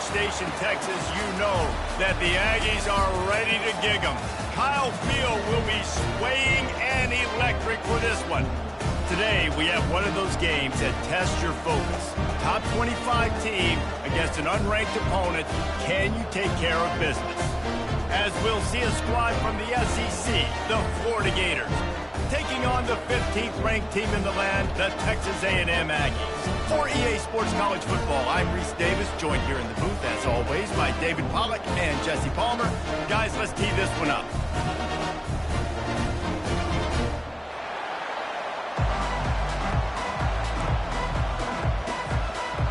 Station, Texas, you know that the Aggies are ready to gig 'em. Kyle Field will be swaying and electric for this one. Today, we have one of those games that tests your focus. Top 25 team against an unranked opponent. Can you take care of business? As we'll see a squad from the SEC, the Florida Gators, taking on the 15th ranked team in the land, the Texas A&M Aggies. For EA Sports College Football, I'm Reese Davis, joined here in the booth, as always, by David Pollack and Jesse Palmer. Guys, let's tee this one up.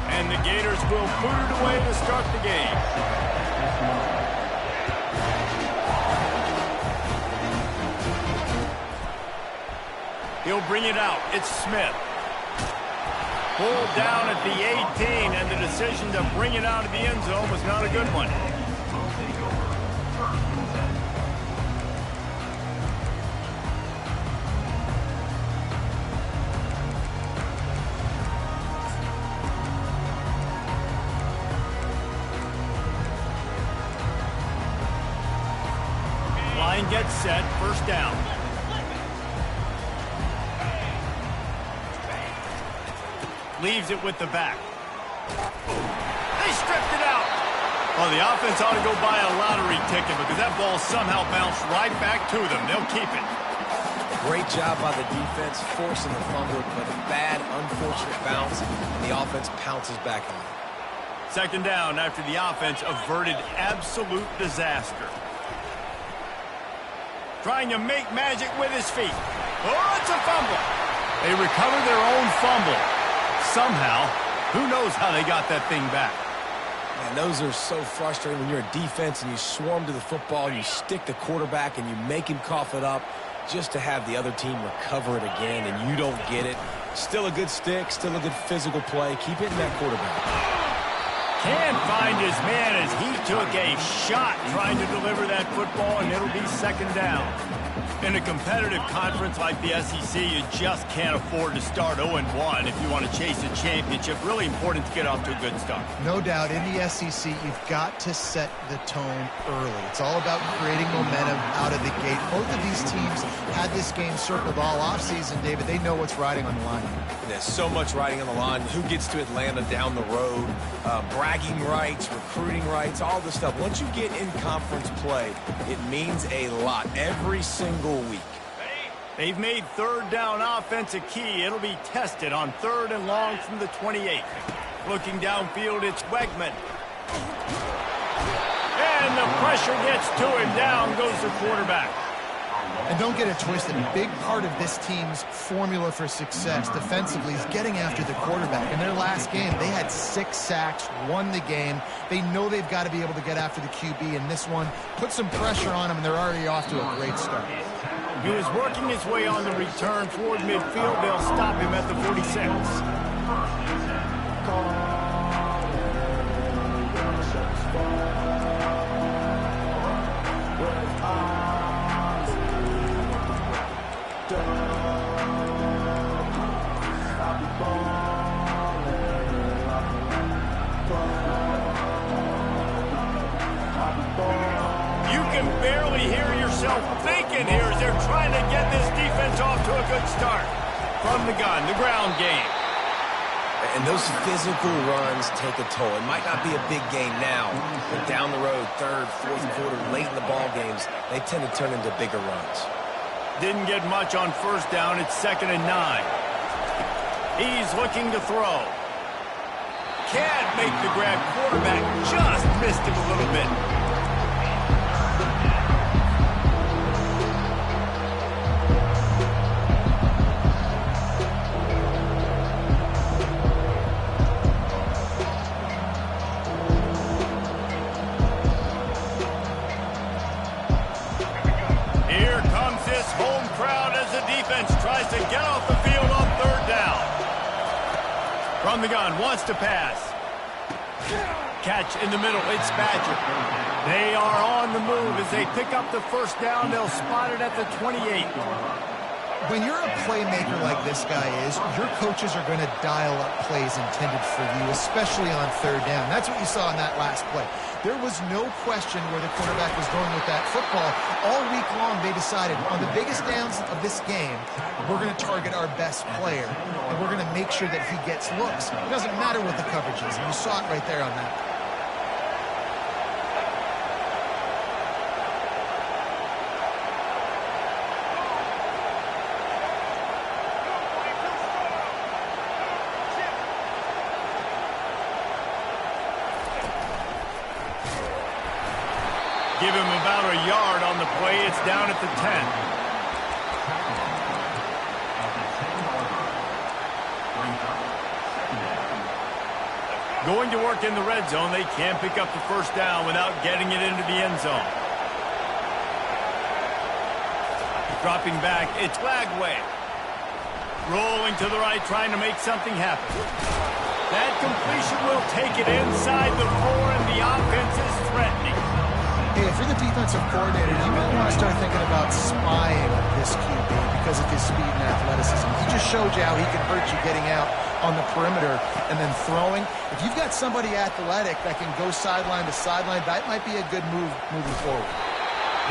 And the Gators will put it away to start the game. He'll bring it out. It's Smith. Pulled down at the 18, and the decision to bring it out of the end zone was not a good one. Line gets set, first down. Leaves it with the back. They stripped it out. Well, the offense ought to go buy a lottery ticket because that ball somehow bounced right back to them. They'll keep it. Great job by the defense, forcing the fumble, but a bad, unfortunate bounce, and the offense pounces back on it. Second down after the offense averted absolute disaster. Trying to make magic with his feet. Oh, it's a fumble. They recover their own fumble. Somehow, who knows how they got that thing back. Man, those are so frustrating when you're a defense and you swarm to the football, you stick the quarterback and you make him cough it up just to have the other team recover it again and you don't get it. Still a good stick, still a good physical play. Keep hitting that quarterback. Can't find his man as he took a shot trying to deliver that football, and it'll be second down. In a competitive conference like the SEC, you just can't afford to start 0-1 if you want to chase a championship. Really important to get off to a good start. No doubt, in the SEC, you've got to set the tone early. It's all about creating momentum out of the gate. Both of these teams had this game circled all offseason, David. They know what's riding on the line. There's so much riding on the line. Who gets to Atlanta down the road? Bragging rights, recruiting rights, all this stuff. Once you get in conference play, it means a lot every single week. They've made third down offense a key. It'll be tested on third and long from the 28. Looking downfield, it's Wegman. And the pressure gets to him. Down goes the quarterback. And don't get it twisted. A big part of this team's formula for success defensively is getting after the quarterback. In their last game, they had 6 sacks, won the game. They know they've got to be able to get after the QB in this one. Put some pressure on them, and they're already off to a great start. He was working his way on the return toward midfield. They'll stop him at the 46. You can barely hear yourself thinking here as they're trying to get this defense off to a good start. From the gun, the ground game. And those physical runs take a toll. It might not be a big game now, but down the road, third, fourth quarter, late in the ball games, they tend to turn into bigger runs. Didn't get much on first down. It's 2nd and 9. He's looking to throw. Can't make the grab. Quarterback just missed him a little bit. Here comes this home crowd as the defense tries to get off the field on third down. From the gun, wants to pass. Catch in the middle, it's Badger. They are on the move as they pick up the first down. They'll spot it at the 28. When you're a playmaker like this guy is, your coaches are going to dial up plays intended for you, especially on third down. That's what you saw in that last play. There was no question where the quarterback was going with that football. All week long, they decided, on the biggest downs of this game, we're going to target our best player, and we're going to make sure that he gets looks. It doesn't matter what the coverage is, and you saw it right there on that. Give him about a yard on the play. It's down at the 10. Going to work in the red zone. They can't pick up the first down without getting it into the end zone. Dropping back. It's Lagway. Rolling to the right, trying to make something happen. That completion will take it inside the 4, and the offense is threatening. Hey, if you're the defensive coordinator, you might want to start thinking about spying this QB because of his speed and athleticism. He just showed you how he can hurt you getting out on the perimeter and then throwing. If you've got somebody athletic that can go sideline to sideline, that might be a good move moving forward.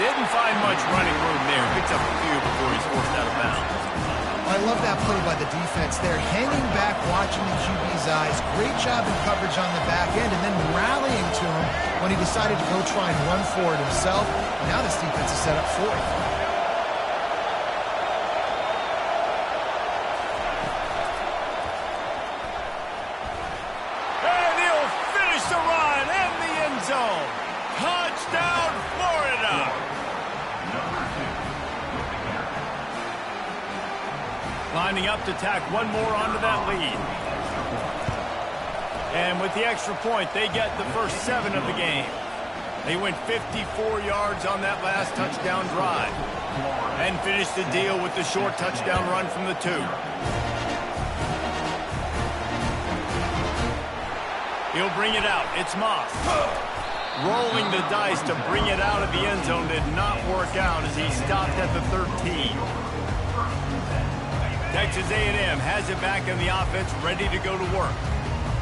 Didn't find much running room there. Picks up a few before he's forced out of bounds. I love that play by the defense there. Hanging back, watching the QB's eyes. Great job in coverage on the back end, and then rallying to him when he decided to go try and run for it himself. Now this defense is set up for it. And he'll finish the run in the end zone. Touchdown, Florida! Lining up to tack one more onto that lead. And with the extra point, they get the first 7 of the game. They went 54 yards on that last touchdown drive. And finished the deal with the short touchdown run from the 2. He'll bring it out. It's Moss. Rolling the dice to bring it out of the end zone did not work out as he stopped at the 13. Texas A&M has it back in the offense, ready to go to work.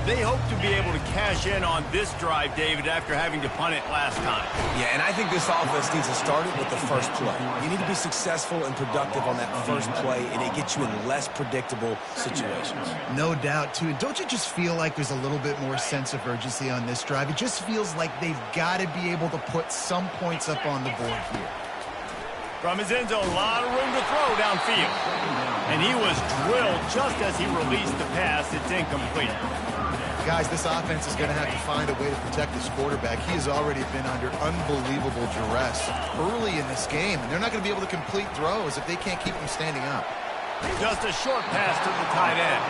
They hope to be able to cash in on this drive, David, after having to punt it last time. Yeah, and I think this offense needs to start it with the first play. You need to be successful and productive on that first play, and it gets you in less predictable situations. No doubt, too. And don't you just feel like there's a little bit more sense of urgency on this drive? It just feels like they've got to be able to put some points up on the board here. From his end zone, a lot of room to throw downfield. And he was drilled just as he released the pass. It's incomplete. Guys, this offense is going to have to find a way to protect this quarterback. He has already been under unbelievable duress early in this game, and they're not going to be able to complete throws if they can't keep him standing up. Just a short pass to the tight end.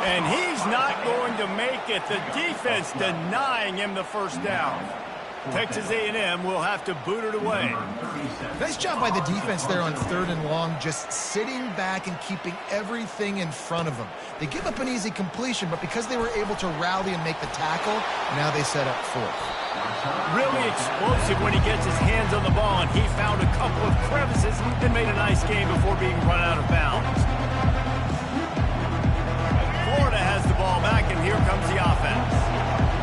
And he's not going to make it. The defense denying him the first down. Texas A&M will have to boot it away. Nice job by the defense there on 3rd and long, just sitting back and keeping everything in front of them. They give up an easy completion, but because they were able to rally and make the tackle, now they set up 4th. Really explosive when he gets his hands on the ball, and he found a couple of crevices and made a nice game before being run out of bounds. Florida has the ball back, and here comes the offense.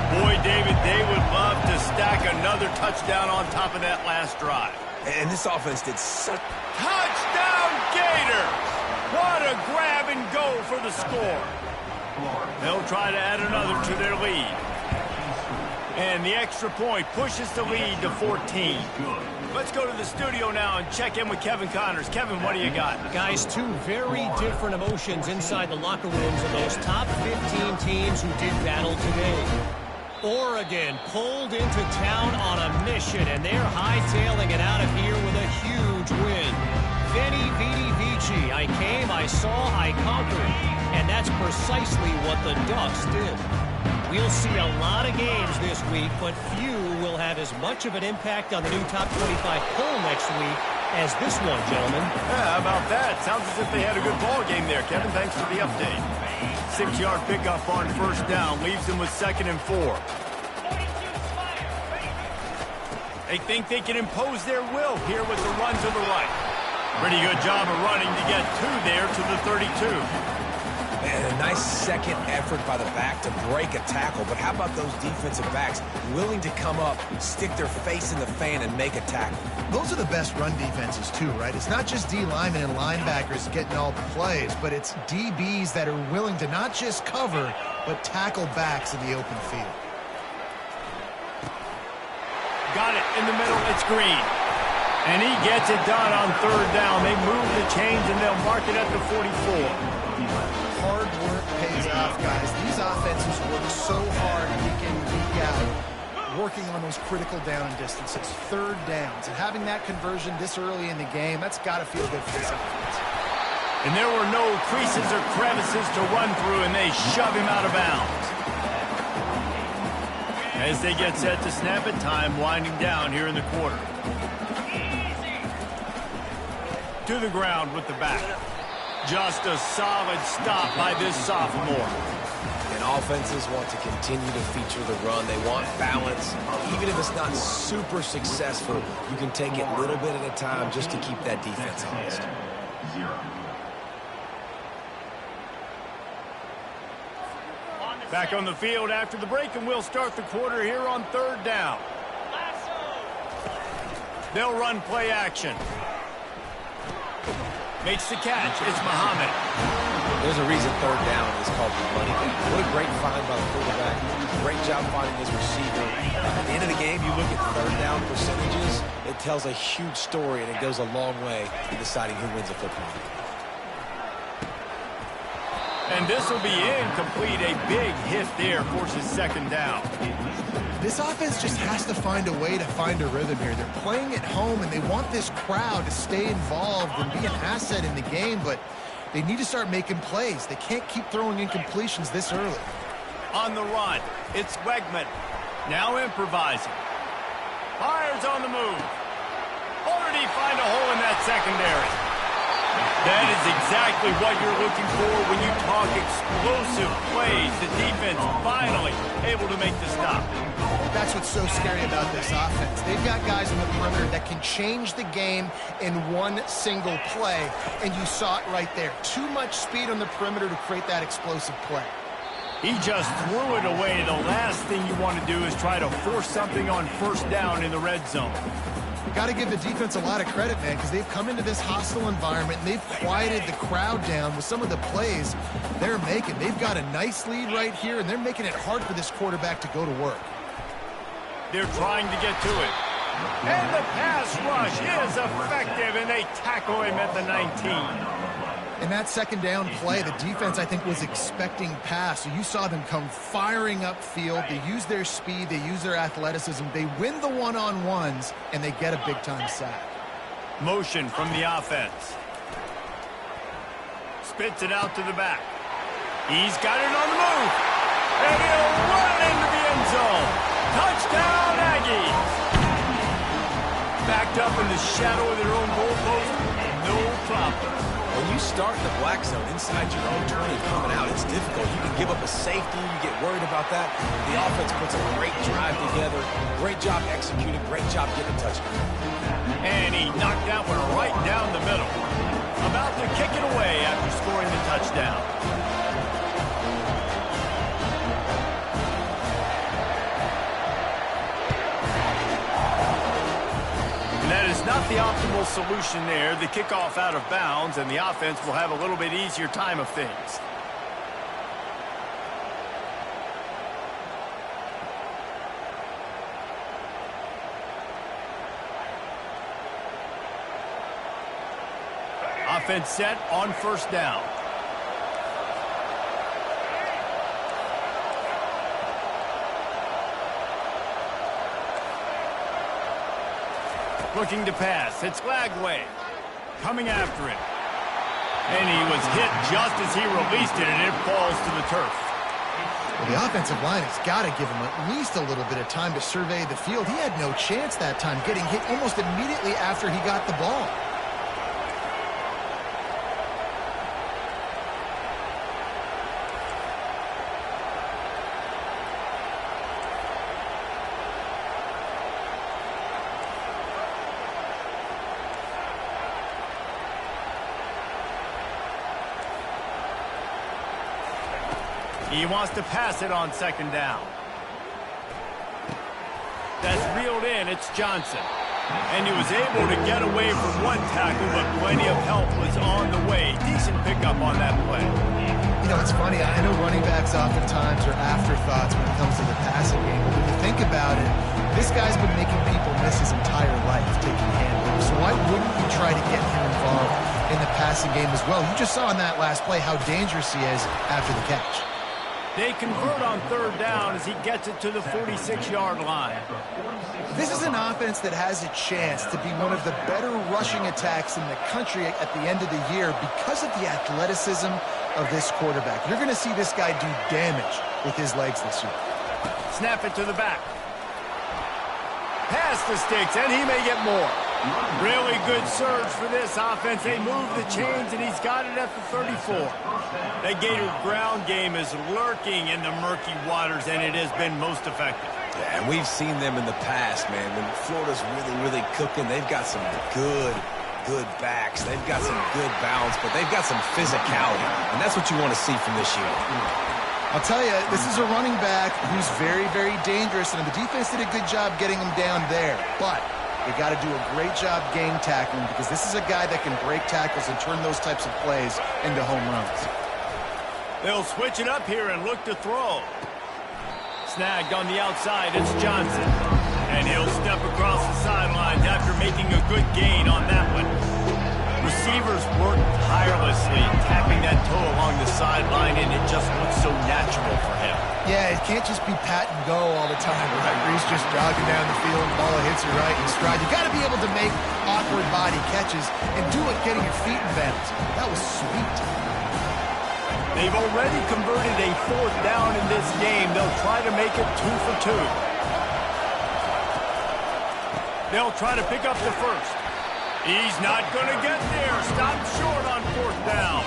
Boy, David, they would love to stack another touchdown on top of that last drive. And this offense did such... Touchdown, Gators! What a grab and go for the score. They'll try to add another to their lead. And the extra point pushes the lead to 14. Let's go to the studio now and check in with Kevin Connors. Kevin, what do you got? Guys, 2 very different emotions inside the locker rooms of those top 15 teams who did battle today. Oregon pulled into town on a mission, and they're hightailing it out of here with a huge win. Veni, Vidi, Vici. I came, I saw, I conquered. And that's precisely what the Ducks did. We'll see a lot of games this week, but few will have as much of an impact on the new top 25 poll next week as this one, gentlemen. Yeah, how about that? Sounds as if they had a good ball game there, Kevin. Thanks for the update. 6-yard pickup on first down leaves them with 2nd and 4. They think they can impose their will here with the run to the right. Pretty good job of running to get there to the 32. And a nice second effort by the back to break a tackle. But how about those defensive backs willing to come up, stick their face in the fan, and make a tackle? Those are the best run defenses, too, right? It's not just D linemen and linebackers getting all the plays, but it's DBs that are willing to not just cover, but tackle backs in the open field. Got it in the middle. It's Green. And he gets it done on third down. They move the chains, and they'll mark it at the 44. Hard work pays off, guys. These offenses work so hard week in, week out, working on those critical down distances, third downs. And having that conversion this early in the game, that's got to feel good for this offense. And there were no creases or crevices to run through, and they shove him out of bounds. As they get set to snap it, time winding down here in the quarter. To the ground with the back. Just a solid stop by this sophomore. And offenses want to continue to feature the run. They want balance. Even if it's not super successful, you can take it little bit at a time just to keep that defense honest. Back on the field after the break, and we'll start the quarter here on third down. They'll run play action. Makes the catch. It's Muhammad. There's a reason third down is called the money down. What a great find by the quarterback. Great job finding his receiver. At the end of the game, you look at third down percentages. It tells a huge story, and it goes a long way in deciding who wins a football game. And this will be incomplete. A big hit there forces second down. This offense just has to find a way to find a rhythm here. They're playing at home, and they want this crowd to stay involved and be an asset in the game, but they need to start making plays. They can't keep throwing incompletions this early. On the run, it's Wegman. Now improvising. Fires on the move. Already find a hole in that secondary. That is exactly what you're looking for when you talk explosive plays. The defense finally able to make the stop. That's what's so scary about this offense. They've got guys on the perimeter that can change the game in one single play, and you saw it right there. Too much speed on the perimeter to create that explosive play. He just threw it away. The last thing you want to do is try to force something on first down in the red zone. Got to give the defense a lot of credit, man, because they've come into this hostile environment, and they've quieted the crowd down with some of the plays they're making. They've got a nice lead right here, and they're making it hard for this quarterback to go to work. They're trying to get to it. And the pass rush is effective, and they tackle him at the 19. In that second down play, the defense, I think, was expecting pass. So you saw them come firing upfield. They use their speed. They use their athleticism. They win the one-on-ones, and they get a big-time sack. Motion from the offense. Spits it out to the back. He's got it on the move. And he'll run into the end zone. Touchdown, Aggies. Backed up in the shadow of their own goalpost. No problem. When you start in the black zone inside your own 20 coming out, it's difficult. You can give up a safety. You get worried about that. The offense puts a great drive together. Great job executing. Great job getting a touchdown. And he knocked that one right down the middle. About to kick it away after scoring the touchdown. That is not the optimal solution there. The kickoff out of bounds, and the offense will have a little bit easier time of things. Offense set on first down. Looking to pass. It's Lagway coming after him. And he was hit just as he released it, and it falls to the turf. Well, the offensive line has got to give him at least a little bit of time to survey the field. He had no chance that time, getting hit almost immediately after he got the ball. He wants to pass it on second down. That's reeled in. It's Johnson. And he was able to get away from one tackle, but plenty of help was on the way. Decent pickup on that play. You know, it's funny. I know running backs oftentimes are afterthoughts when it comes to the passing game. But when you think about it, this guy's been making people miss his entire life taking handles. So why wouldn't you try to get him involved in the passing game as well? You just saw in that last play how dangerous he is after the catch. They convert on third down as he gets it to the 46-yard line. This is an offense that has a chance to be one of the better rushing attacks in the country at the end of the year because of the athleticism of this quarterback. You're going to see this guy do damage with his legs this year. Snap it to the back. Pass the sticks, and he may get more. Really good surge for this offense. They move the chains, and he's got it at the 34. The Gator ground game is lurking in the murky waters, and it has been most effective. Yeah, and we've seen them in the past, man. When Florida's really cooking, they've got some good backs. They've got some good balance, but they've got some physicality, and that's what you want to see from this unit. I'll tell you, this is a running back who's very dangerous, and the defense did a good job getting him down there. But they got to do a great job game tackling because this is a guy that can break tackles and turn those types of plays into home runs. They'll switch it up here and look to throw. Snagged on the outside, it's Johnson. And he'll step across the sidelines after making a good gain on that one. Receivers work tirelessly, tapping that toe along the sideline, and it just looks so natural for him. Yeah, it can't just be pat and go all the time, right? Where he's just jogging down the field, ball hits you right in stride. You got to be able to make awkward body catches and do it getting your feet in bounds. That was sweet. They've already converted a fourth down in this game. They'll try to make it 2 for 2. They'll try to pick up the first. He's not going to get there. Stopped short on fourth down.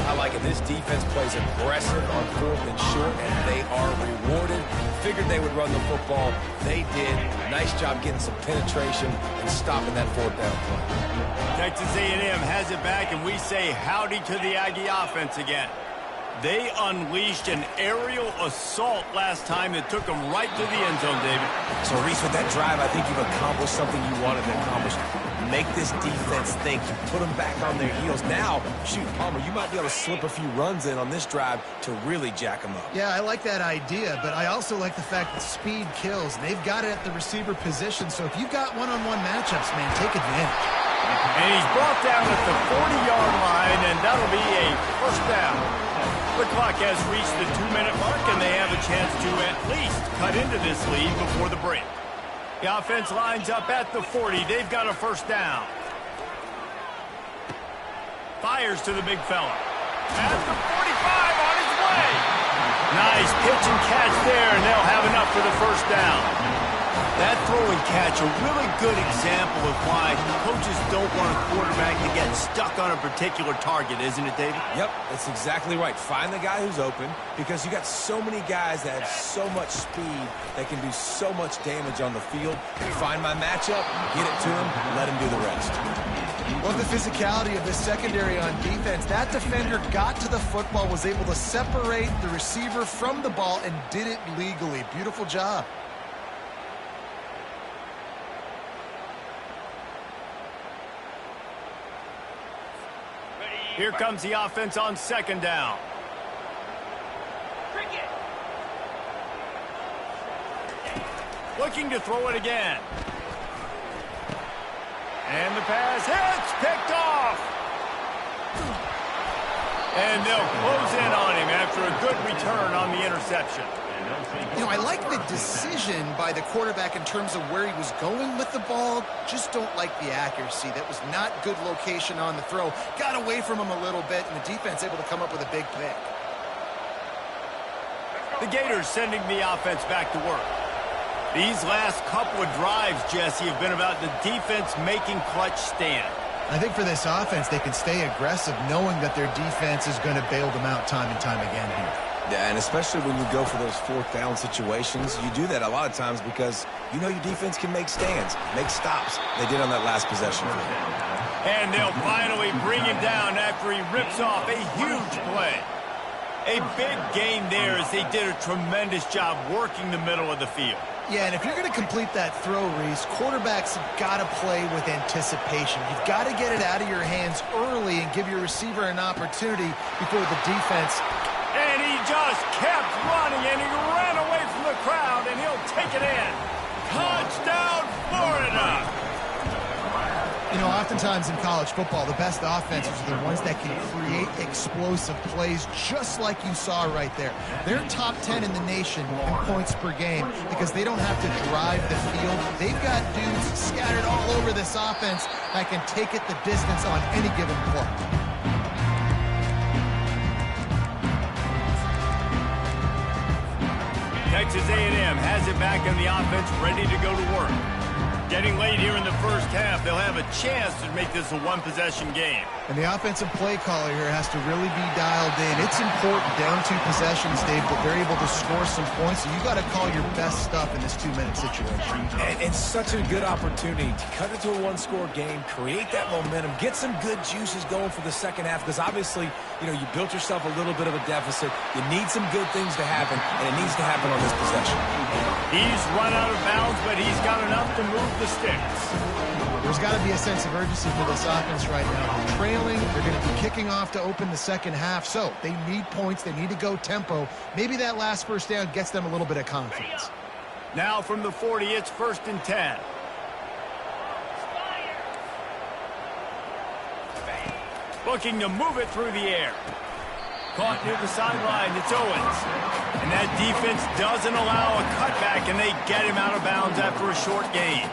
I like it. This defense plays aggressive on fourth and short, and they are rewarded. Figured they would run the football. They did. Nice job getting some penetration and stopping that fourth down play. Texas A&M has it back, and we say howdy to the Aggie offense again. They unleashed an aerial assault last time that took them right to the end zone, David. So, Reese, with that drive, I think you've accomplished something you wanted to accomplish. Make this defense think. You put them back on their heels. Now, shoot, Palmer, you might be able to slip a few runs in on this drive to really jack them up. Yeah, I like that idea, but I also like the fact that speed kills. They've got it at the receiver position, so if you've got one-on-one matchups, man, take advantage. And he's brought down at the 40-yard line, and that'll be a first down. The clock has reached the 2-minute mark, and they have a chance to at least cut into this lead before the break. The offense lines up at the 40. They've got a first down. Fires to the big fella. At the 45 on his way. Nice pitch and catch there, and they'll have enough for the first down. That throw and catch, a really good example of why coaches don't want a quarterback to get stuck on a particular target, isn't it, David? Yep, that's exactly right. Find the guy who's open because you got so many guys that have so much speed that can do so much damage on the field. Find my matchup, get it to him, let him do the rest. Well, the physicality of the secondary on defense, that defender got to the football, was able to separate the receiver from the ball, and did it legally. Beautiful job. Here comes the offense on second down. Looking to throw it again. And the pass hits, picked off. And they'll close in on him after a good return on the interception. You know, I like the decision by the quarterback in terms of where he was going with the ball. Just don't like the accuracy. That was not good location on the throw. Got away from him a little bit, and the defense able to come up with a big pick. The Gators sending the offense back to work. These last couple of drives, Jesse, have been about the defense making clutch stand. I think for this offense, they can stay aggressive knowing that their defense is going to bail them out time and time again here. Yeah, and especially when you go for those fourth down situations, you do that a lot of times because you know your defense can make stands, make stops. They did on that last possession. And they'll finally bring him down after he rips off a huge play. A big gain there as they did a tremendous job working the middle of the field. Yeah, and if you're going to complete that throw, Reese, quarterbacks have got to play with anticipation. You've got to get it out of your hands early and give your receiver an opportunity before the defense. And he just kept running, and he ran away from the crowd, and he'll take it in. Touchdown, Florida! You know, oftentimes in college football, the best offenses are the ones that can create explosive plays just like you saw right there. They're top 10 in the nation in points per game because they don't have to drive the field. They've got dudes scattered all over this offense that can take it the distance on any given play. Texas A&M has it back in the offense, ready to go to work. Getting late here in the first half, they'll have a chance to make this a one-possession game. And the offensive play caller here has to really be dialed in. It's important down 2 possessions, Dave, that they're able to score some points. So you got to call your best stuff in this 2-minute situation. And such a good opportunity to cut it to a one-score game, create that momentum, get some good juices going for the second half. Because obviously, you know, you built yourself a little bit of a deficit. You need some good things to happen, and it needs to happen on this possession. He's run out of bounds, but he's got enough to move the sticks. There's got to be a sense of urgency for this offense right now. They're trailing. They're going to be kicking off to open the second half. So they need points. They need to go tempo. Maybe that last first down gets them a little bit of confidence. Now from the 40, it's 1st and 10. Looking to move it through the air. Caught near the sideline. It's Owens. And that defense doesn't allow a cutback, and they get him out of bounds after a short gain.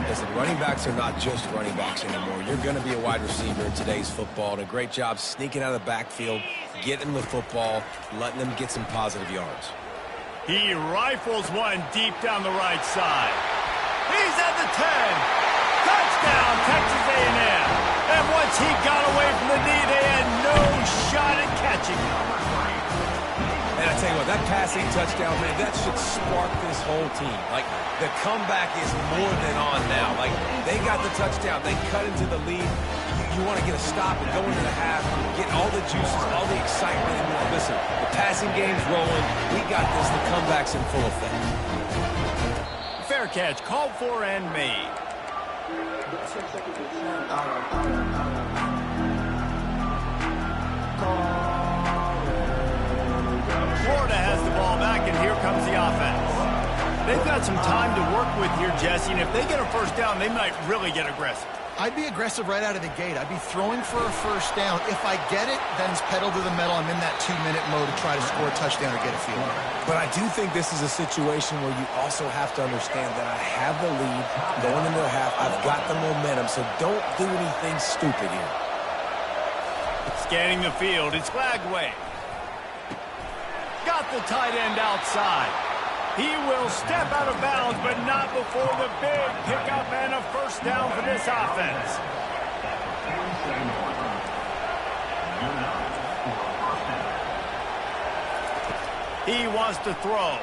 Listen, running backs are not just running backs anymore. You're going to be a wide receiver in today's football, and a great job sneaking out of the backfield, getting the football, letting them get some positive yards. He rifles one deep down the right side. He's at the 10. Touchdown, Texas A&M. And once he got away from the knee, they had no shot at catching him. And I tell you what, that passing touchdown, man, that should spark this whole team. Like, the comeback is more than on now. Like, they got the touchdown. They cut into the lead. You want to get a stop and go into the half, get all the juices, all the excitement. And listen, the passing game's rolling. We got this. The comeback's in full effect. Fair catch, called for and made. Florida has the ball back, and here comes the offense. They've got some time to work with here, Jesse, and if they get a first down, they might really get aggressive. I'd be aggressive right out of the gate. I'd be throwing for a first down. If I get it, then it's pedal to the metal. I'm in that 2-minute mode to try to score a touchdown or get a field goal. But I do think this is a situation where you also have to understand that I have the lead going into the half. I've got the momentum, so don't do anything stupid here. Scanning the field, it's Lagway. Got the tight end outside. He will step out of bounds, but not before the big pickup and a first down for this offense. He wants to throw.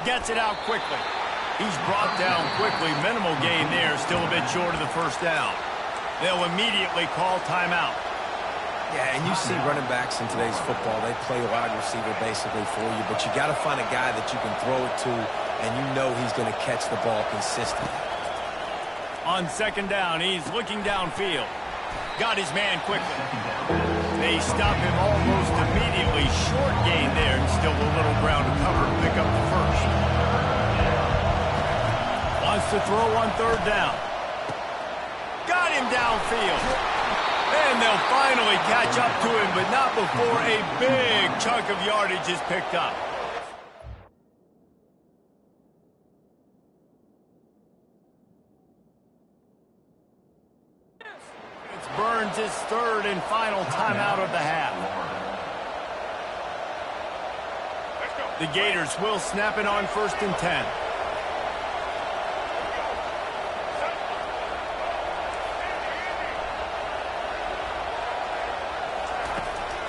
Gets it out quickly. He's brought down quickly. Minimal gain there, still a bit short of the first down. They'll immediately call timeout. Yeah, and you see running backs in today's football, they play wide receiver basically for you, but you got to find a guy that you can throw it to, and you know he's going to catch the ball consistently. On second down, he's looking downfield. Got his man quickly. They stop him almost immediately. Short gain there, and still a little ground to cover to pick up the first. Wants to throw on third down. Got him downfield. And they'll finally catch up to him, but not before a big chunk of yardage is picked up. It's Burns' his third and final timeout of the half. The Gators will snap it on 1st and 10.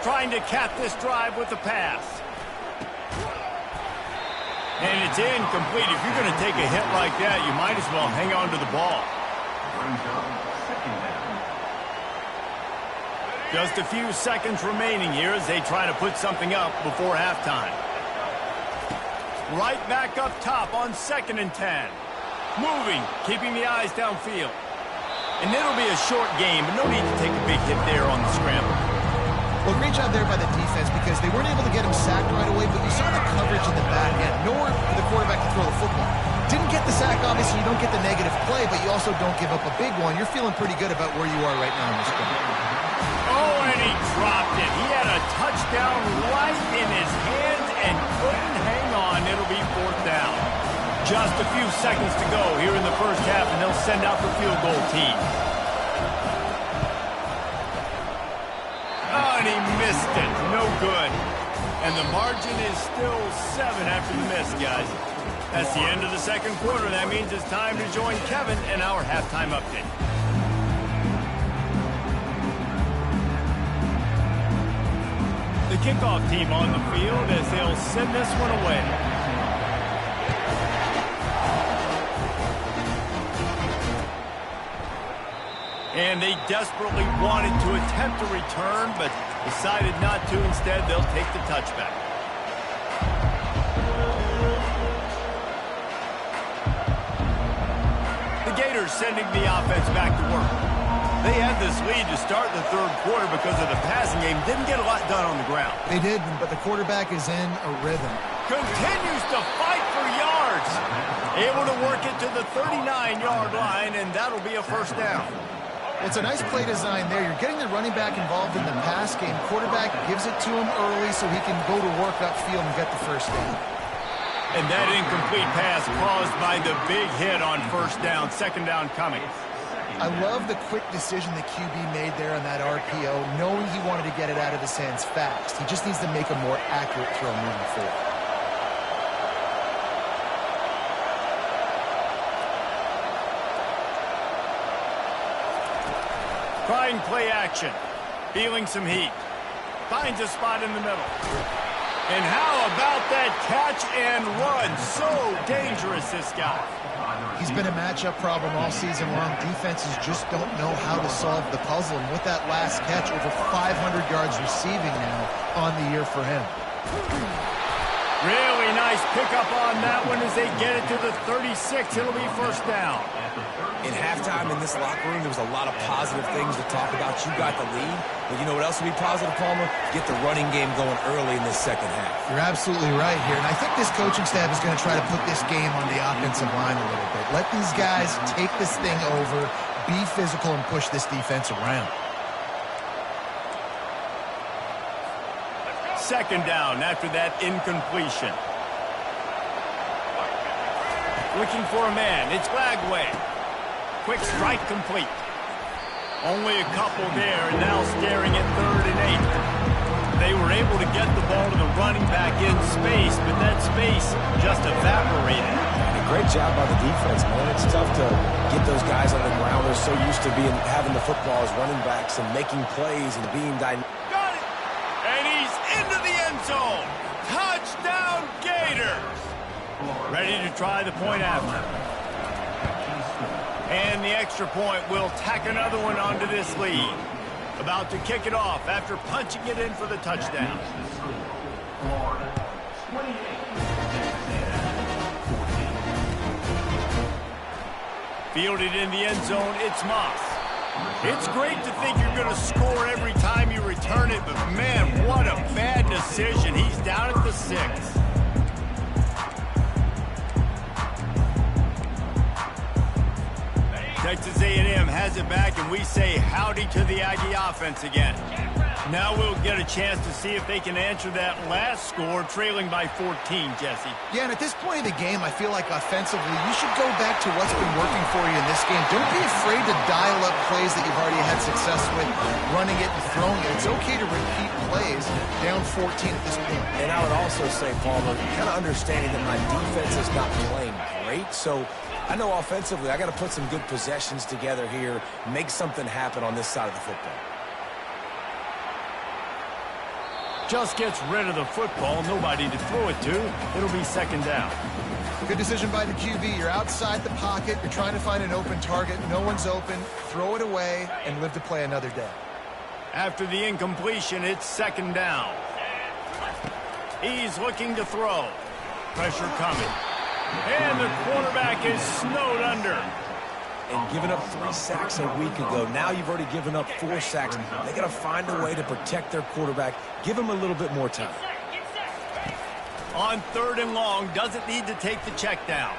Trying to cap this drive with the pass. And it's incomplete. If you're going to take a hit like that, you might as well hang on to the ball. Just a few seconds remaining here as they try to put something up before halftime. Right back up top on 2nd and 10. Moving, keeping the eyes downfield. And it'll be a short game, but no need to take a big hit there on the scramble. Well, great job there by the defense because they weren't able to get him sacked right away, but you saw the coverage in the back end. Nowhere for the quarterback to throw the football. Didn't get the sack, obviously you don't get the negative play, but you also don't give up a big one. You're feeling pretty good about where you are right now in this game. Oh, and he dropped it. He had a touchdown right in his hands and couldn't hang on. It'll be 4th down. Just a few seconds to go here in the first half, and they'll send out the field goal team. Oh, and he missed it. No good. And the margin is still 7 after the miss, guys. That's the end of the second quarter. That means it's time to join Kevin in our halftime update. The kickoff team on the field as they'll send this one away. And they desperately wanted to attempt a return, but decided not to. Instead, they'll take the touchback. The Gators sending the offense back to work. They had this lead to start the third quarter because of the passing game. Didn't get a lot done on the ground. They did, but the quarterback is in a rhythm. Continues to fight for yards. Able to work it to the 39-yard line, and that'll be a 1st down. It's a nice play design there. You're getting the running back involved in the pass game. Quarterback gives it to him early so he can go to work upfield and get the 1st down. And that incomplete pass caused by the big hit on 1st down. 2nd down coming. I love the quick decision the QB made there on that RPO, knowing he wanted to get it out of his hands fast. He just needs to make a more accurate throw moving forward. Trying play action. Feeling some heat. Finds a spot in the middle. And how about that catch and run? So dangerous, this guy. He's been a matchup problem all season long. Defenses just don't know how to solve the puzzle. And with that last catch, over 500 yards receiving now on the year for him. Really nice pickup on that one as they get it to the 36. It'll be 1st down. In halftime in this locker room, there was a lot of positive things to talk about. You got the lead, but you know what else would be positive, Palmer? Get the running game going early in this second half. You're absolutely right here, and I think this coaching staff is going to try to put this game on the offensive line a little bit. Let these guys take this thing over, be physical, and push this defense around. 2nd down after that incompletion. Looking for a man. It's Glagway. Quick strike complete. Only a couple there, and now staring at 3rd and 8. They were able to get the ball to the running back in space, but that space just evaporated. And a great job by the defense, man. It's tough to get those guys on the ground. They're so used to having the football as running backs and making plays and being dynamic. Got it! And he's into the end zone. Touchdown, Gators! Ready to try the point after. And the extra point will tack another one onto this lead. About to kick it off after punching it in for the touchdown. Fielded in the end zone, it's Moss. It's great to think you're going to score every time you return it, but man, what a bad decision. He's down at the 6. Texas A&M has it back, and we say howdy to the Aggie offense again. Now we'll get a chance to see if they can answer that last score, trailing by 14, Jesse. Yeah, and at this point in the game, I feel like offensively, you should go back to what's been working for you in this game. Don't be afraid to dial up plays that you've already had success with, running it and throwing it. It's okay to repeat plays down 14 at this point. And I would also say, Palmer, kind of understanding that my defense is not playing great, so I know offensively I got to put some good possessions together here, make something happen on this side of the football. Just gets rid of the football, nobody to throw it to. It'll be 2nd down. Good decision by the QB. You're outside the pocket. You're trying to find an open target. No one's open. Throw it away and live to play another day. After the incompletion, it's second down. He's looking to throw. Pressure coming. And the quarterback is snowed under. And giving up 3 sacks a week ago. Now you've already given up 4 sacks. They got to find a way to protect their quarterback. Give him a little bit more time. On 3rd and long, doesn't need to take the check down.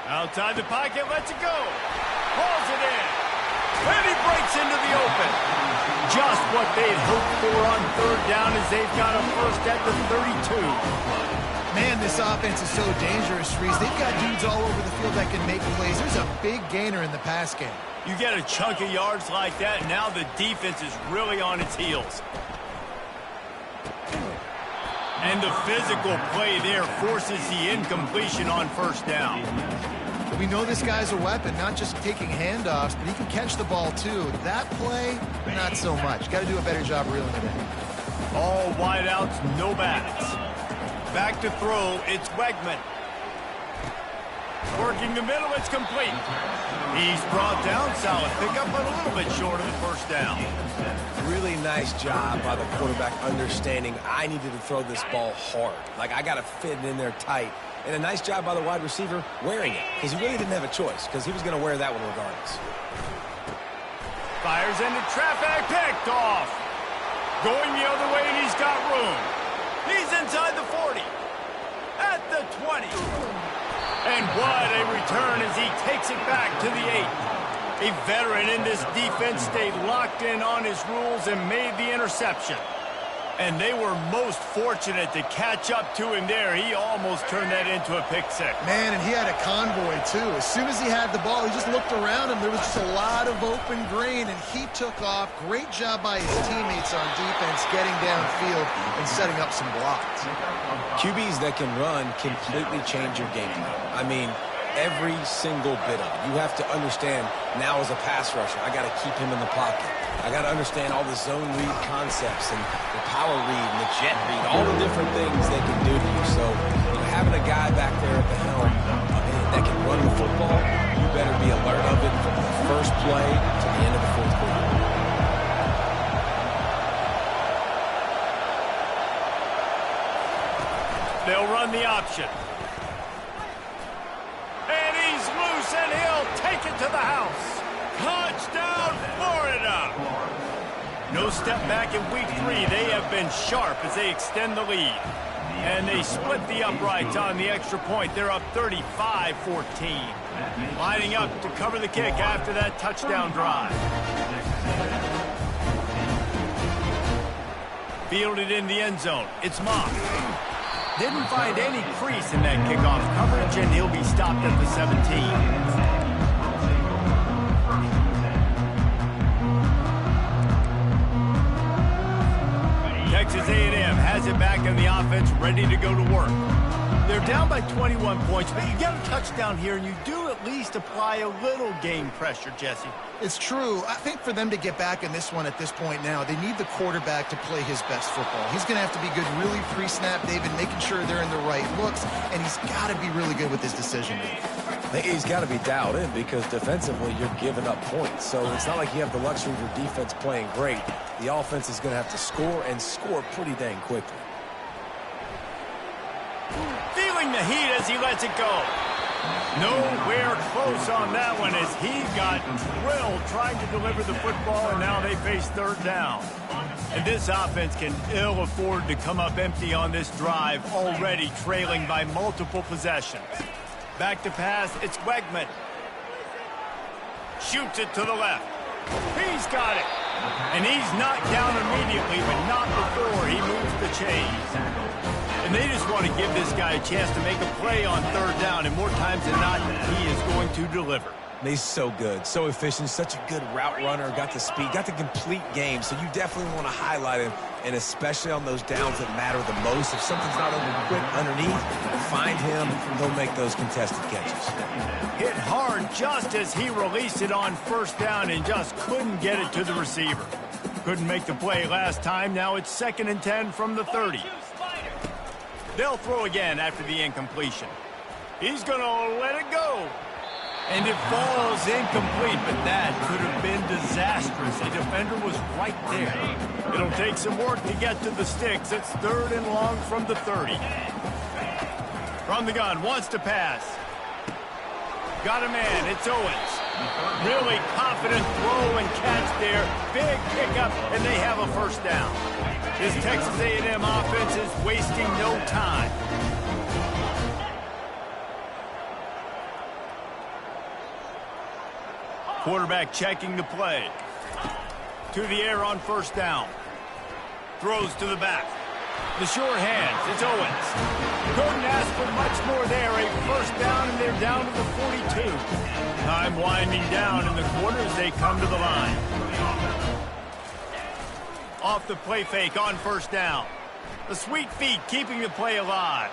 Outside the pocket, lets it go. Hauls it in. And he breaks into the open. Just what they'd hoped for on 3rd down as they've got a first at the 32. Man, this offense is so dangerous, Reese. They've got dudes all over the field that can make plays. There's a big gainer in the pass game. You get a chunk of yards like that, and now the defense is really on its heels. And the physical play there forces the incompletion on 1st down. We know this guy's a weapon, not just taking handoffs, but he can catch the ball too. That play, not so much. Got to do a better job reeling it in. All wideouts, no backs. Back to throw, it's Wegman. Working the middle, it's complete. He's brought down, solid pickup, but a little bit short of the 1st down. Really nice job by the quarterback understanding I needed to throw this ball hard. Like, I got to fit it in there tight. And a nice job by the wide receiver wearing it, because he really didn't have a choice, because he was going to wear that one regardless. Fires into traffic, picked off. Going the other way, and he's got room. He's inside the 40. At the 20. And what a return as he takes it back to the 8. A veteran in this defense stayed locked in on his rules and made the interception. And they were most fortunate to catch up to him there. He almost turned that into a pick six. Man, and he had a convoy, too. As soon as he had the ball, he just looked around him. There was just a lot of open green, and he took off. Great job by his teammates on defense, getting downfield and setting up some blocks. QBs that can run completely change your game plan. I mean, every single bit of it. You have to understand, now as a pass rusher, I got to keep him in the pocket. I got to understand all the zone read concepts and the power read and the jet read, all the different things they can do to you. So, having a guy back there at the helm that can run the football, you better be alert of it from the first play to the end of the 4th quarter. They'll run the option. And he's loose, and he'll take it to the house. Touchdown, Florida! No step back in week 3. They have been sharp as they extend the lead. And they split the uprights on the extra point. They're up 35-14. Lining up to cover the kick after that touchdown drive. Fielded in the end zone. It's Mock. Didn't find any crease in that kickoff coverage, and he'll be stopped at the 17. Texas A&M has it back in the offense, ready to go to work. They're down by 21 points, but you get a touchdown here, and you do at least apply a little game pressure, Jesse. It's true. I think for them to get back in this one at this point now, they need the quarterback to play his best football. He's going to have to be good really pre-snap, David, making sure they're in the right looks, and he's got to be really good with his decision-making. He's got to be dialed in because defensively you're giving up points. So it's not like you have the luxury of your defense playing great. The offense is going to have to score and score pretty dang quickly. Feeling the heat as he lets it go. Nowhere close on that one as he got drilled trying to deliver the football, and now they face 3rd down. And this offense can ill afford to come up empty on this drive, already trailing by multiple possessions. Back to pass, it's Wegman. Shoots it to the left. He's got it. And he's knocked down immediately, but not before he moves the chains. And they just want to give this guy a chance to make a play on 3rd down, and more times than not, he is going to deliver. He's so good, so efficient, such a good route runner, got the speed, got the complete game, so you definitely want to highlight him, and especially on those downs that matter the most. If something's not open quick underneath, find him, he'll make those contested catches. Hit hard just as he released it on 1st down and just couldn't get it to the receiver. Couldn't make the play last time. Now it's 2nd and 10 from the 30. They'll throw again after the incompletion. He's going to let it go. And it falls incomplete, but that could have been disastrous. The defender was right there. It'll take some work to get to the sticks. It's 3rd and long from the 30. From the gun, wants to pass. Got a man, it's Owens. Really confident throw and catch there. Big pickup, and they have a first down. This Texas A&M offense is wasting no time. Quarterback checking the play. To the air on first down. Throws to the back. The sure hands. It's Owens. Couldn't ask for much more there. A first down, and they're down to the 42. Time winding down in the quarter as they come to the line. Off the play fake on first down. The sweet feet keeping the play alive.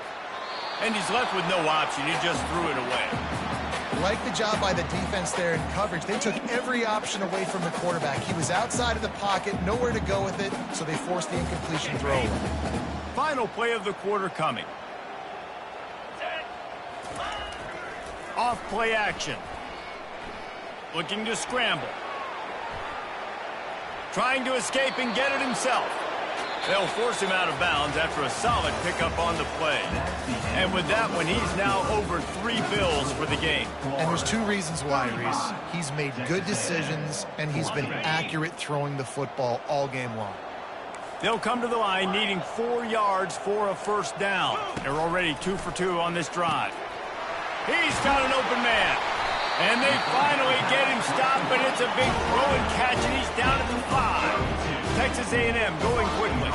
And he's left with no option. He just threw it away. Like the job by the defense there in coverage. They took every option away from the quarterback. He was outside of the pocket, nowhere to go with it, so they forced the incompletion throw. Final play of the quarter coming. Off play action. Looking to scramble. Trying to escape and get it himself. They'll force him out of bounds after a solid pickup on the play. And with that one, he's now over 3 bills for the game. And there's 2 reasons why, Reese. He's made good decisions, and he's been accurate throwing the football all game long. They'll come to the line needing 4 yards for a first down. They're already 2 for 2 on this drive. He's got an open man. And they finally get him stopped, but it's a big throw and catch, and he's down at the 5. Texas A&M going quickly.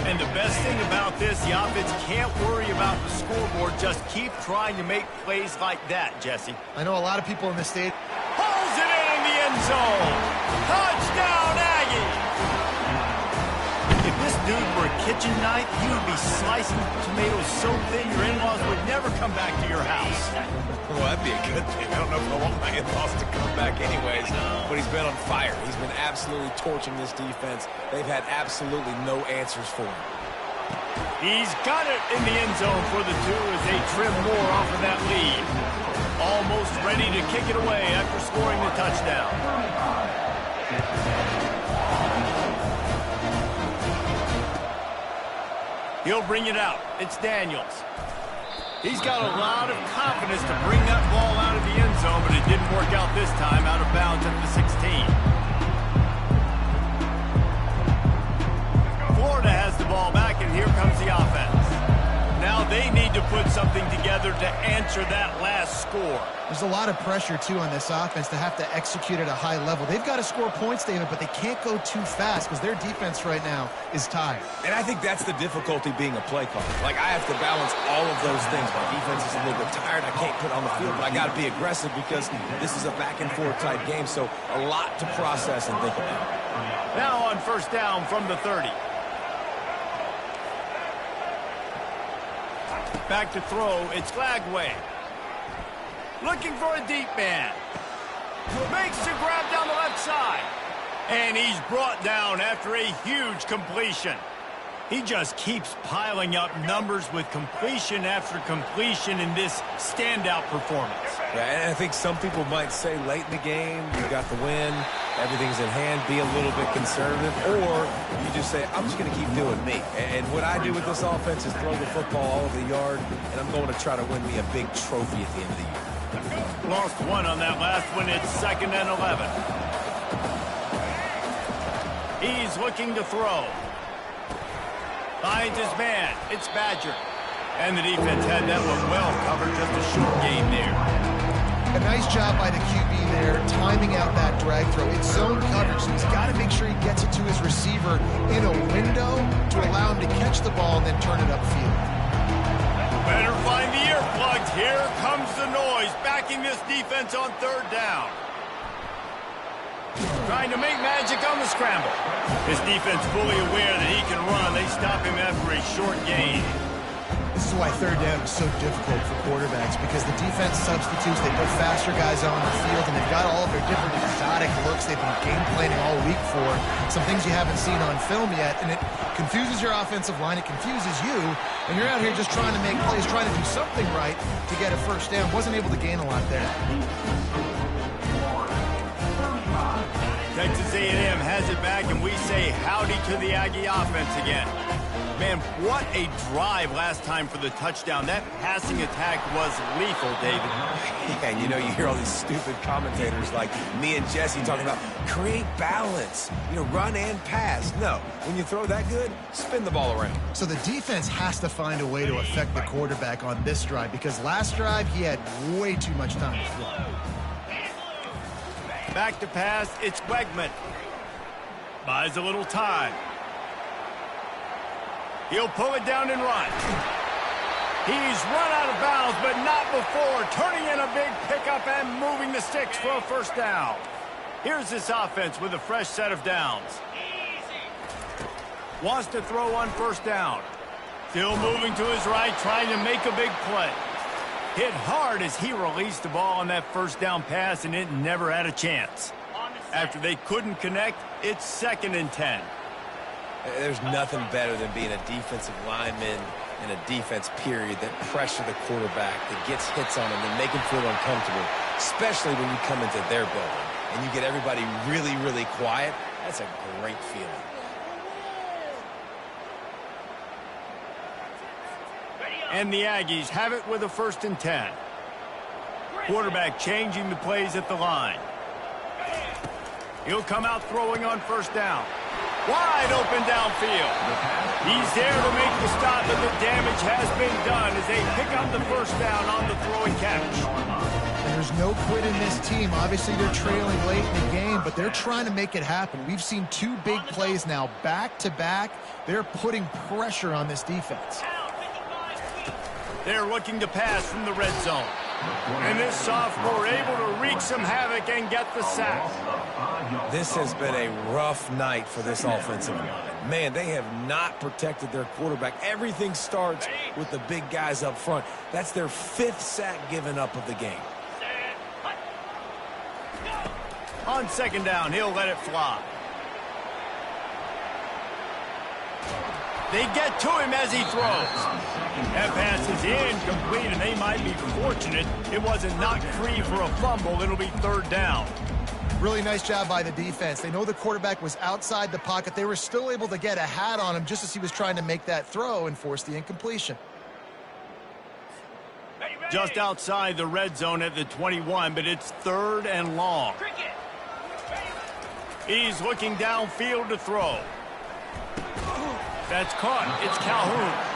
And the best thing about this, the offense can't worry about the scoreboard. Just keep trying to make plays like that, Jesse. I know a lot of people in the state. Pulls it in the end zone. Touchdown, Aggie. If this dude were a kitchen knife, he would be slicing tomatoes so thin your in-laws would never come back to your house. Well, that'd be a good thing. I don't know if I want my in-laws to come back anyways, but he's been on fire. He's been absolutely torching this defense. They've had absolutely no answers for him. He's got it in the end zone for the 2 as they trim more off of that lead. Almost ready to kick it away after scoring the touchdown. He'll bring it out. It's Daniels. He's got a lot of confidence to bring that ball out of the end zone, but it didn't work out this time, out of bounds at the 16. Florida has the ball back, and here comes the offense. Now they need to put something together to answer that last score. There's a lot of pressure, too, on this offense to have to execute at a high level. They've got to score points, David, but they can't go too fast because their defense right now is tired. And I think that's the difficulty being a play caller. Like, I have to balance all of those things. My defense is a little bit tired. I can't put on the field, but I got to be aggressive because this is a back-and-forth type game, so a lot to process and think about. Now on first down from the 30. Back to throw, it's Glagway. Looking for a deep man. Makes the grab down the left side. And he's brought down after a huge completion. He just keeps piling up numbers with completion after completion in this standout performance. Yeah, and I think some people might say late in the game, you got the win, everything's in hand, be a little bit conservative, or you just say, I'm just going to keep doing me. And what I do with this offense is throw the football all over the yard, and I'm going to try to win me a big trophy at the end of the year. Lost 1 on that last one. It's 2nd and 11. He's looking to throw. Finds his man. It's Badger. And the defense had that one well covered. Just a short game there. A nice job by the QB there, timing out that drag throw. It's zone coverage, so he's got to make sure he gets it to his receiver in a window to allow him to catch the ball and then turn it upfield. Better find the earplugs. Here comes the noise, backing this defense on 3rd down. Trying to make magic on the scramble. This defense fully aware that he can run. They stop him after a short gain. This is why third down is so difficult for quarterbacks, because the defense substitutes, they put faster guys on the field, and they've got all of their different exotic looks they've been game planning all week for, some things you haven't seen on film yet, and it confuses your offensive line, it confuses you, and you're out here just trying to make plays, trying to do something right to get a first down. Wasn't able to gain a lot there. Texas A&M has it back, and we say howdy to the Aggie offense again. Man, what a drive last time for the touchdown. That passing attack was lethal, David. Yeah, and you know, you hear all these stupid commentators like me and Jesse talking about create balance, you know, run and pass. No, when you throw that good, spin the ball around. So the defense has to find a way to affect the quarterback on this drive, because last drive he had way too much time to throw. Back to pass, it's Wegman. Buys a little time. He'll pull it down and run. He's run out of bounds, but not before turning in a big pickup and moving the sticks for a first down. Here's this offense with a fresh set of downs. Wants to throw on first down. Still moving to his right, trying to make a big play. Hit hard as he released the ball on that first down pass, and it never had a chance. After they couldn't connect, it's 2nd and 10. There's nothing better than being a defensive lineman in a defense period that pressure the quarterback, that gets hits on him, and make him feel uncomfortable, especially when you come into their building and you get everybody really, really quiet. That's a great feeling. And the Aggies have it with a 1st and 10. Quarterback changing the plays at the line. He'll come out throwing on first down. Wide open downfield. He's there to make the stop, but the damage has been done as they pick up the first down on the throwing catch. And there's no quit in this team. Obviously, they're trailing late in the game, but they're trying to make it happen. We've seen 2 big plays now, back-to-back. They're putting pressure on this defense. They're looking to pass from the red zone. And this sophomore able to wreak some havoc and get the sack. This has been a rough night for this offensive line. Man, they have not protected their quarterback. Everything starts with the big guys up front. That's their 5th sack given up of the game. On 2nd down, he'll let it fly. They get to him as he throws. That pass is incomplete, and they might be fortunate it wasn't knocked free for a fumble. It'll be 3rd down. Really nice job by the defense. They know the quarterback was outside the pocket. They were still able to get a hat on him just as he was trying to make that throw and force the incompletion. Just outside the red zone at the 21, but it's 3rd and long. He's looking downfield to throw. That's caught. It's Calhoun.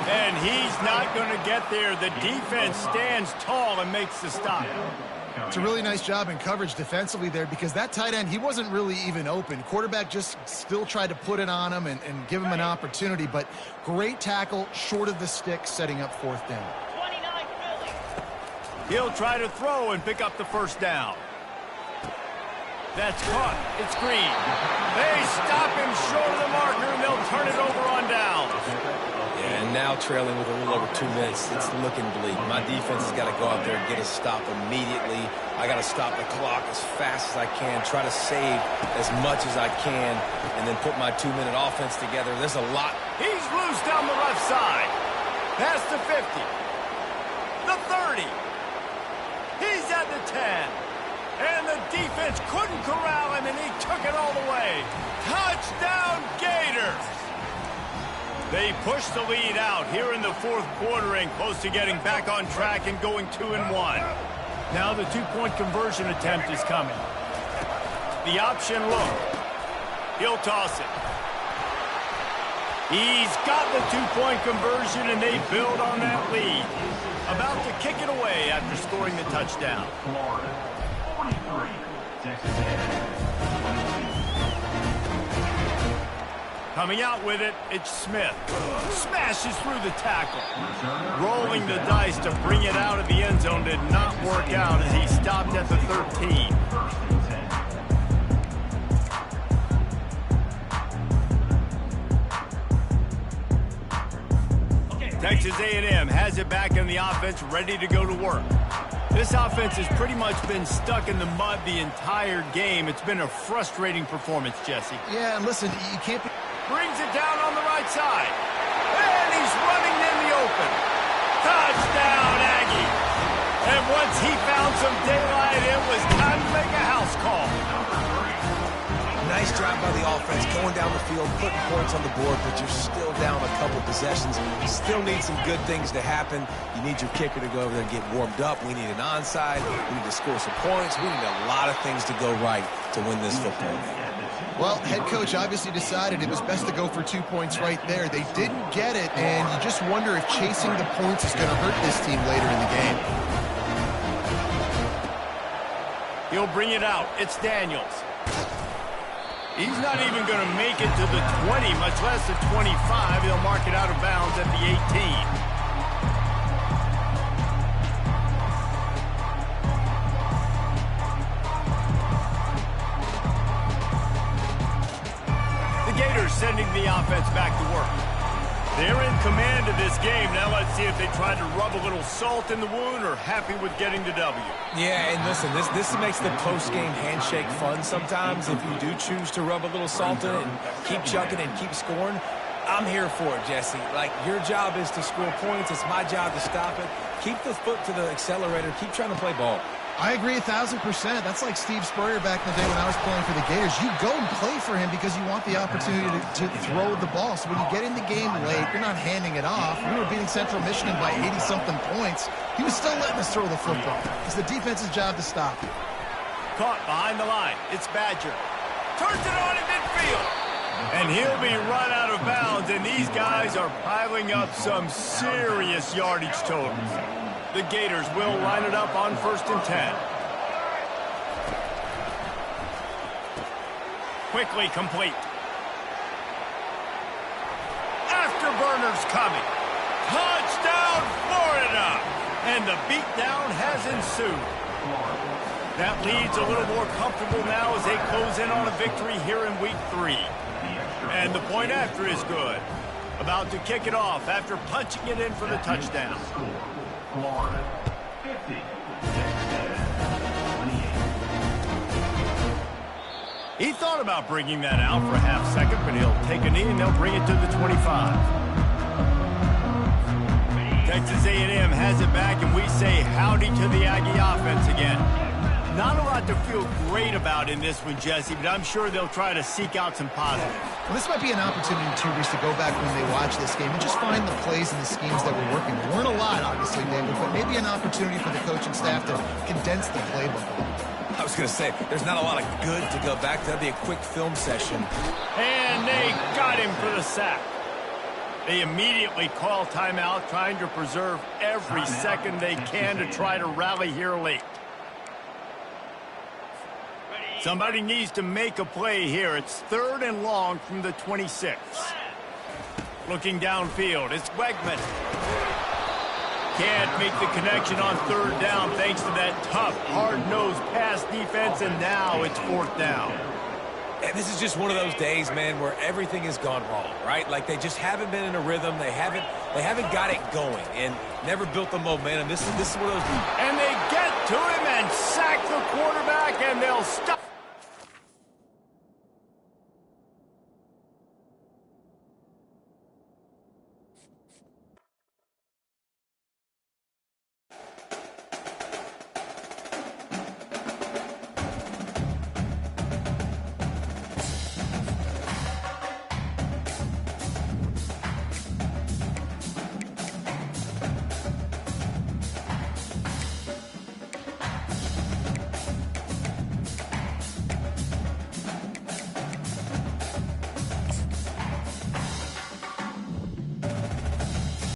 And he's not going to get there. The defense stands tall and makes the stop. It's a really nice job in coverage defensively there, because that tight end, he wasn't really even open. Quarterback just still tried to put it on him and give him an opportunity, but great tackle short of the stick, setting up 4th down. He'll try to throw and pick up the first down. That's caught. It's Green. They stop him short of the marker, and they'll turn it over on down. Yeah, and now trailing with a little over 2 minutes, it's looking bleak. My defense has got to go out there and get a stop immediately. I got to stop the clock as fast as I can, try to save as much as I can, and then put my 2-minute offense together. There's a lot. He's loose down the left side. Past the 50. The 30. He's at the 10. And the defense couldn't corral him, and he took it all the way. Touchdown, Gators! They push the lead out here in the 4th quarter and close to getting back on track and going 2-1. Now the 2-point conversion attempt is coming. The option look. He'll toss it. He's got the 2-point conversion, and they build on that lead. About to kick it away after scoring the touchdown. Coming out with it, it's Smith. Smashes through the tackle. Rolling the dice to bring it out of the end zone did not work out as he stopped at the 13. Texas A&M has it back in the offense, ready to go to work. This offense has pretty much been stuck in the mud the entire game. It's been a frustrating performance, Jesse. Yeah, and listen, you can't be... Brings it down on the right side. And he's running in the open. Touchdown, Aggie. And once he found some daylight, it was time to make a house call. Nice job by the offense, going down the field, putting points on the board, but you're still down a couple possessions. You still need some good things to happen. You need your kicker to go over there and get warmed up. We need an onside. We need to score some points. We need a lot of things to go right to win this football game. Well, head coach obviously decided it was best to go for 2 points right there. They didn't get it, and you just wonder if chasing the points is going to hurt this team later in the game. He'll bring it out. It's Daniels. He's not even going to make it to the 20, much less the 25. He'll mark it out of bounds at the 18. Sending the offense back to work. They're in command of this game. Now let's see if they try to rub a little salt in the wound or happy with getting the W. Yeah, and listen, this makes the post-game handshake fun sometimes. If you do choose to rub a little salt in it and keep chucking and keep scoring, I'm here for it, Jesse. Like, your job is to score points. It's my job to stop it. Keep the foot to the accelerator. Keep trying to play ball. I agree 1,000%. That's like Steve Spurrier back in the day when I was playing for the Gators. You go and play for him because you want the opportunity to throw the ball. So when you get in the game late, you're not handing it off. We were beating Central Michigan by 80-something points. He was still letting us throw the football. It's the defense's job to stop it. Caught behind the line. It's Badger. Turns it on in midfield. And he'll be run out of bounds, and these guys are piling up some serious yardage totals. The Gators will line it up on 1st and 10. Quickly complete. Afterburner's coming. Touchdown, Florida! And the beatdown has ensued. That leads a little more comfortable now as they close in on a victory here in Week 3. And the point after is good. About to kick it off after punching it in for the touchdown. Florida, 50. He thought about bringing that out for a half second, but he'll take a knee and they'll bring it to the 25. Texas A&M has it back, and we say howdy to the Aggie offense again. Not a lot to feel great about in this one, Jesse, but I'm sure they'll try to seek out some positives. Well, this might be an opportunity, too, Reese, to go back when they watch this game and just find the plays and the schemes that were working. There weren't a lot, obviously, David, but maybe an opportunity for the coaching staff to condense the playbook. I was going to say, there's not a lot of good to go back to. That'd be a quick film session. And they got him for the sack. They immediately call timeout, trying to preserve every second they can to try to rally here late. Somebody needs to make a play here. It's 3rd and long from the 26. Looking downfield, it's Wegman. Can't make the connection on 3rd down thanks to that tough, hard-nosed pass defense, and now it's 4th down. And this is just one of those days, man, where everything has gone wrong, right? Like, they just haven't been in a rhythm. They haven't got it going and never built the momentum. This is one of those. And they get to him and sack the quarterback, and they'll stop.